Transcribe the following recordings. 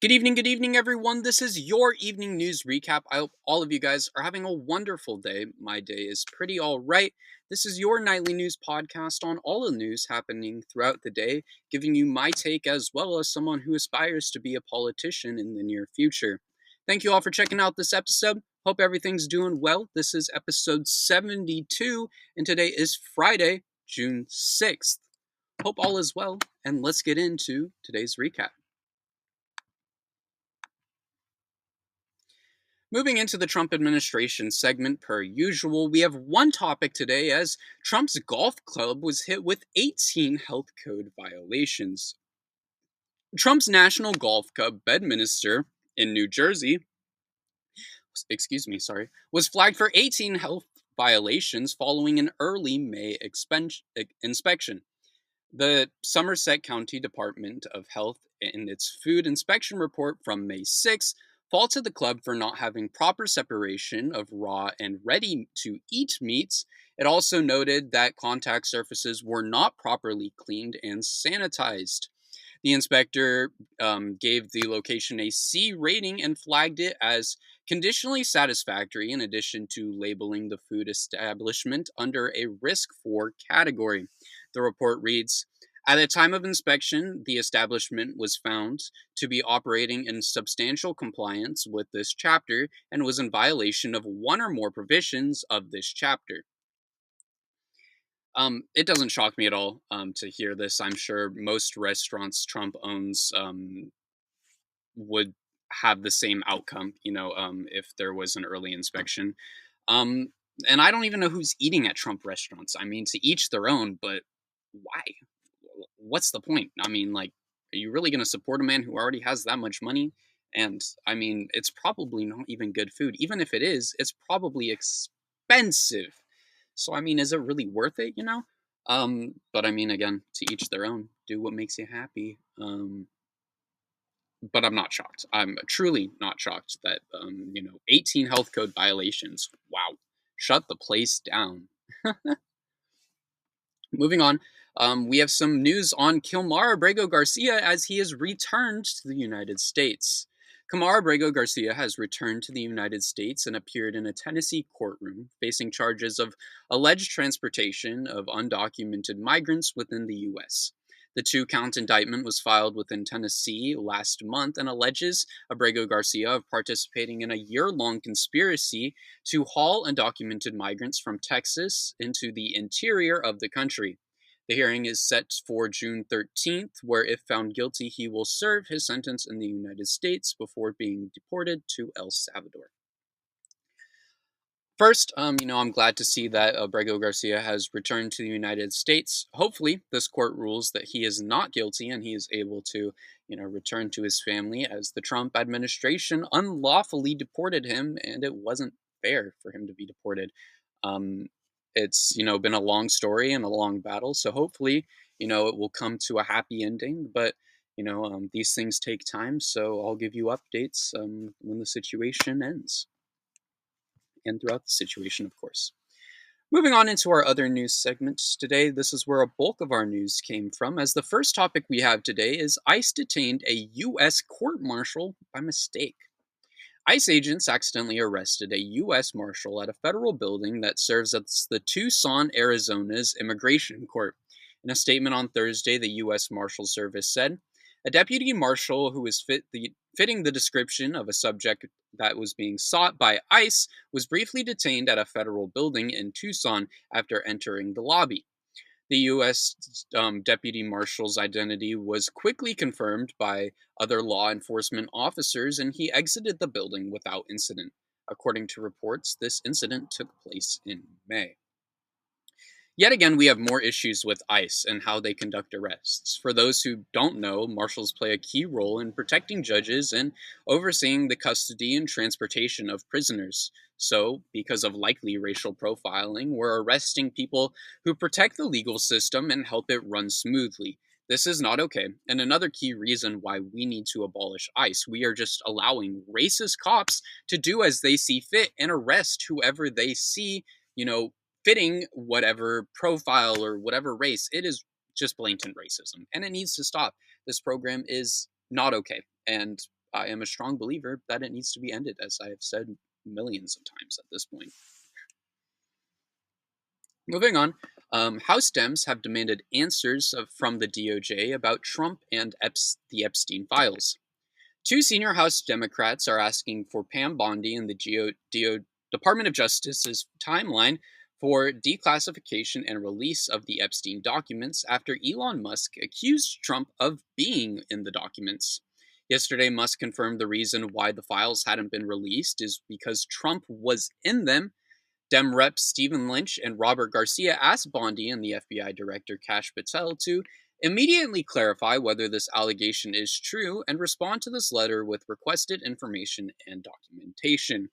Good evening, everyone. This is your evening news recap. I hope all of you guys are having a wonderful day. My day is pretty all right. This is your nightly news podcast on all the news happening throughout the day, giving you my take as well as someone who aspires to be a politician in the near future. Thank you all for checking out this episode. Hope everything's doing well. This is episode 72, and today is Friday, June 6th. Hope all is well, and let's get into today's recap. Moving into the Trump administration segment, per usual, we have one topic today as Trump's golf club was hit with 18 health code violations. Trump's National Golf Club, Bedminster, in New Jersey, was flagged for 18 health violations following an early May inspection. The Somerset County Department of Health, in its food inspection report from May 6, faulted the club for not having proper separation of raw and ready to eat meats. It also noted that contact surfaces were not properly cleaned and sanitized. The inspector gave the location a C rating and flagged it as conditionally satisfactory, in addition to labeling the food establishment under a risk 4 category. The report reads, at the time of inspection, the establishment was found to be operating in substantial compliance with this chapter and was in violation of one or more provisions of this chapter. It doesn't shock me at all to hear this. I'm sure most restaurants Trump owns would have the same outcome, if there was an early inspection. Um, and I don't even know who's eating at Trump restaurants. I mean, to each their own, but why? What's the point? I mean, like, are you really going to support a man who already has that much money? And I mean, it's probably not even good food. Even if it is, it's probably expensive. So I mean, is it really worth it? But I mean, again, to each their own. Do what makes you happy. But I'm not shocked. I'm truly not shocked that 18 health code violations. Wow, shut the place down. Moving on, we have some news on Kilmar Abrego Garcia as he has returned to the United States. Kilmar Abrego Garcia has returned to the United States and appeared in a Tennessee courtroom facing charges of alleged transportation of undocumented migrants within the U.S. The two-count indictment was filed within Tennessee last month and alleges Abrego Garcia of participating in a year-long conspiracy to haul undocumented migrants from Texas into the interior of the country. The hearing is set for June 13th, where, if found guilty, he will serve his sentence in the United States before being deported to El Salvador. First, I'm glad to see that Abrego Garcia has returned to the United States. Hopefully, this court rules that he is not guilty and he is able to, return to his family, as the Trump administration unlawfully deported him, and it wasn't fair for him to be deported. Um, it's, been a long story and a long battle, so hopefully, it will come to a happy ending. But these things take time, so I'll give you updates when the situation ends and throughout the situation, of course. Moving on into our other news segments today, this is where a bulk of our news came from, as the first topic we have today is ICE detained a U.S. court marshal by mistake. ICE agents accidentally arrested a U.S. marshal at a federal building that serves as the Tucson, Arizona's immigration court. In a statement on Thursday, the U.S. Marshal Service said, a deputy marshal who was fitting the description of a subject that was being sought by ICE was briefly detained at a federal building in Tucson after entering the lobby. The U.S. Deputy Marshal's identity was quickly confirmed by other law enforcement officers, and he exited the building without incident. According to reports, this incident took place in May. Yet again, we have more issues with ICE and how they conduct arrests. For those who don't know, marshals play a key role in protecting judges and overseeing the custody and transportation of prisoners. So, because of likely racial profiling, we're arresting people who protect the legal system and help it run smoothly. This is not okay. And another key reason why we need to abolish ICE. We are just allowing racist cops to do as they see fit and arrest whoever they see, fitting whatever profile or whatever race. It is just blatant racism, and it needs to stop. This program is not okay, and I am a strong believer that it needs to be ended, as I have said millions of times at this point. Moving on, House Dems have demanded answers from the DOJ about Trump and the Epstein files. Two senior House Democrats are asking for Pam Bondi and the Department of Justice's timeline for declassification and release of the Epstein documents after Elon Musk accused Trump of being in the documents. Yesterday, Musk confirmed the reason why the files hadn't been released is because Trump was in them. Dem Reps Stephen Lynch and Robert Garcia asked Bondi and the FBI Director Kash Patel to immediately clarify whether this allegation is true and respond to this letter with requested information and documentation.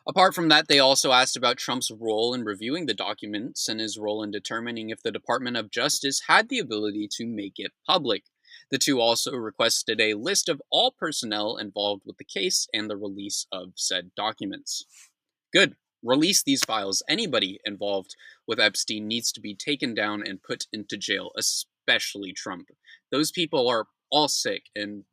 Apart from that, they also asked about Trump's role in reviewing the documents and his role in determining if the Department of Justice had the ability to make it public. The two also requested a list of all personnel involved with the case and the release of said documents. Good. Release these files. Anybody involved with Epstein needs to be taken down and put into jail, especially Trump. Those people are all sick and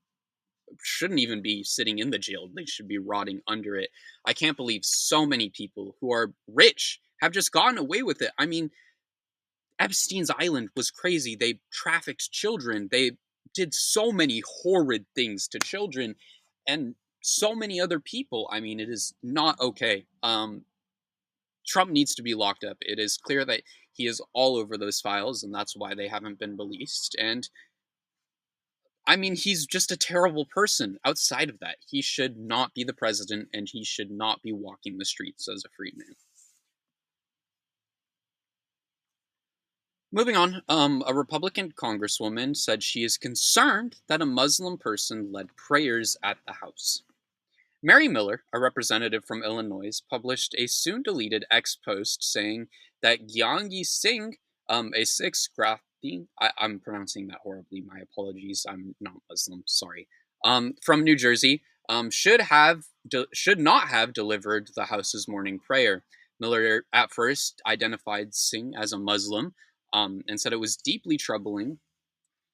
shouldn't even be sitting in the jail. They should be rotting under it. I can't believe so many people who are rich have just gotten away with it. I mean, Epstein's Island was crazy. They trafficked children. They did so many horrid things to children and so many other people. I mean, it is not okay. Trump needs to be locked up. It is clear that he is all over those files, and that's why they haven't been released. And I mean, he's just a terrible person. Outside of that, he should not be the president, and he should not be walking the streets as a free man. Moving on, a Republican congresswoman said she is concerned that a Muslim person led prayers at the House. Mary Miller, a representative from Illinois, published a soon deleted X post saying that Gyangi Singh, a Sikh Grafti, I'm pronouncing that horribly, my apologies, I'm not Muslim, sorry, from New Jersey, should not have delivered the House's morning prayer. Miller at first identified Singh as a Muslim and said it was deeply troubling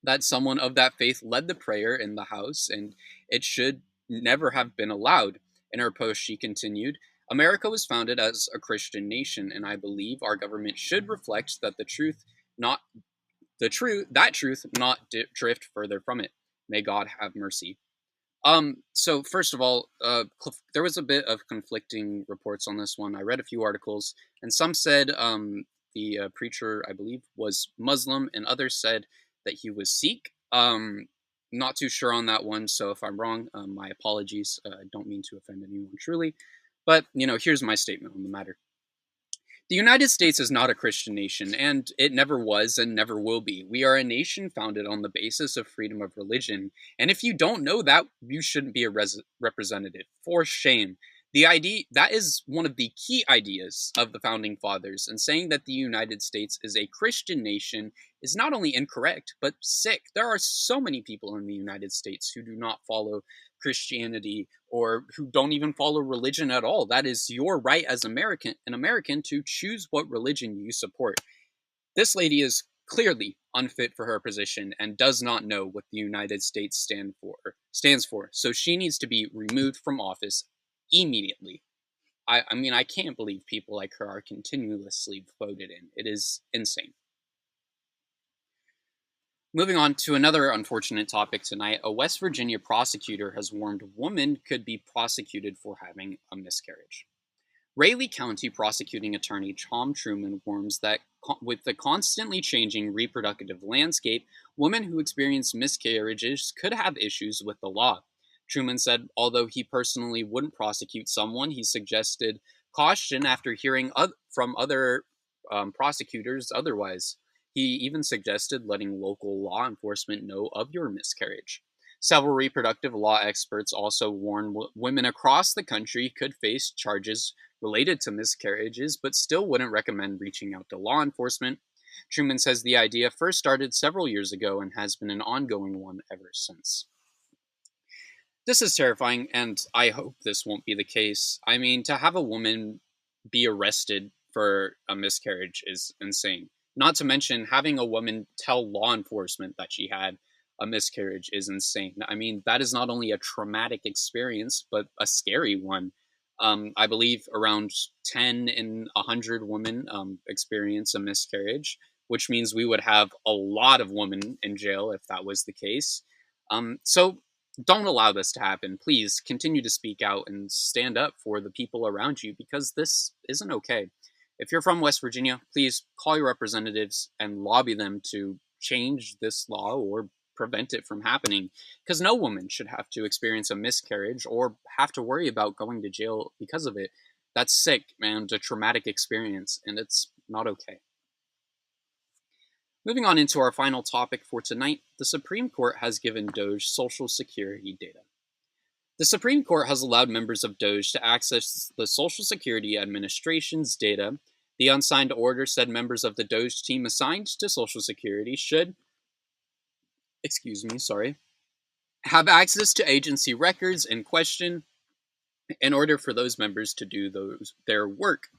that someone of that faith led the prayer in the House, and it should never have been allowed. In her post, she continued, America was founded as a Christian nation, and I believe our government should reflect that not that truth not drift further from it. May God have mercy. So first of all, there was a bit of conflicting reports on this one. I read a few articles, and some said the preacher, I believe, was Muslim, and others said that he was Sikh. Not too sure on that one, so if I'm wrong, my apologies. I don't mean to offend anyone truly, but here's my statement on the matter. The United States is not a Christian nation, and it never was and never will be. We are a nation founded on the basis of freedom of religion, and if you don't know that, you shouldn't be a representative. For shame. The idea that is one of the key ideas of the founding fathers, and saying that the United States is a Christian nation is not only incorrect but sick. There are so many people in the United States who do not follow Christianity or who don't even follow religion at all. That is your right as an American to choose what religion you support. This lady is clearly unfit for her position and does not know what the United States stands for. So she needs to be removed from office immediately. I mean, I can't believe people like her are continuously voted in. It is insane. Moving on to another unfortunate topic tonight, a West Virginia prosecutor has warned women could be prosecuted for having a miscarriage. Raleigh County prosecuting attorney Tom Truman warns that with the constantly changing reproductive landscape, women who experience miscarriages could have issues with the law. Truman said although he personally wouldn't prosecute someone, he suggested caution after hearing from other prosecutors otherwise. He even suggested letting local law enforcement know of your miscarriage. Several reproductive law experts also warn women across the country could face charges related to miscarriages, but still wouldn't recommend reaching out to law enforcement. Truman says the idea first started several years ago and has been an ongoing one ever since. This is terrifying, and I hope this won't be the case. I mean, to have a woman be arrested for a miscarriage is insane. Not to mention having a woman tell law enforcement that she had a miscarriage is insane. I mean, that is not only a traumatic experience, but a scary one. I believe around 10 in 100 women experience a miscarriage, which means we would have a lot of women in jail if that was the case. So don't allow this to happen. Please continue to speak out and stand up for the people around you because this isn't okay. If you're from West Virginia, please call your representatives and lobby them to change this law or prevent it from happening because no woman should have to experience a miscarriage or have to worry about going to jail because of it. That's sick, man. It's a traumatic experience, and it's not okay. Moving on into our final topic for tonight, the Supreme Court has given Doge Social Security data. The Supreme Court has allowed members of Doge to access the Social Security Administration's data. The unsigned order said members of the Doge team assigned to Social Security should, have access to agency records in question in order for those members to do their work.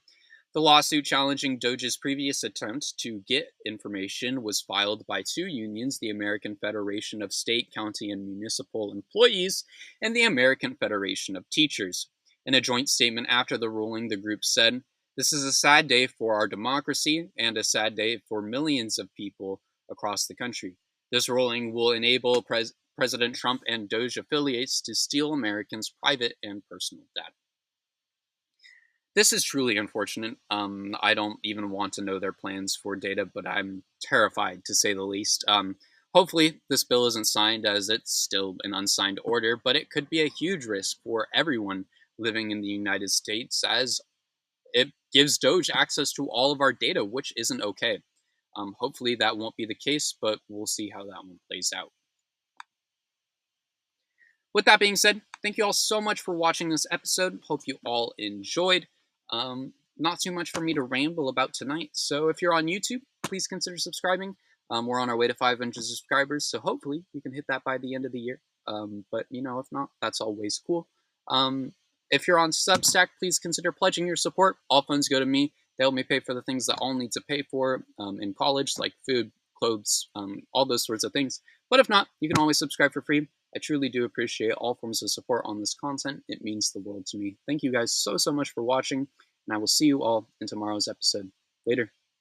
The lawsuit challenging Doge's previous attempt to get information was filed by two unions, the American Federation of State, County, and Municipal Employees and the American Federation of Teachers. In a joint statement after the ruling, the group said, "This is a sad day for our democracy and a sad day for millions of people across the country. This ruling will enable President Trump and Doge affiliates to steal Americans' private and personal data." This is truly unfortunate. I don't even want to know their plans for data, but I'm terrified to say the least. Hopefully, this bill isn't signed as it's still an unsigned order, but it could be a huge risk for everyone living in the United States as it gives Doge access to all of our data, which isn't okay. Hopefully, that won't be the case, but we'll see how that one plays out. With that being said, thank you all so much for watching this episode. Hope you all enjoyed. Not too much for me to ramble about tonight. So if you're on YouTube, please consider subscribing. We're on our way to 500 subscribers, so hopefully we can hit that by the end of the year. But if not, that's always cool. If you're on Substack, please consider pledging your support. All funds go to me. They help me pay for the things that I'll need to pay for in college, like food, clothes, all those sorts of things. But if not, you can always subscribe for free. I truly do appreciate all forms of support on this content. It means the world to me. Thank you guys so much for watching, and I will see you all in tomorrow's episode. Later.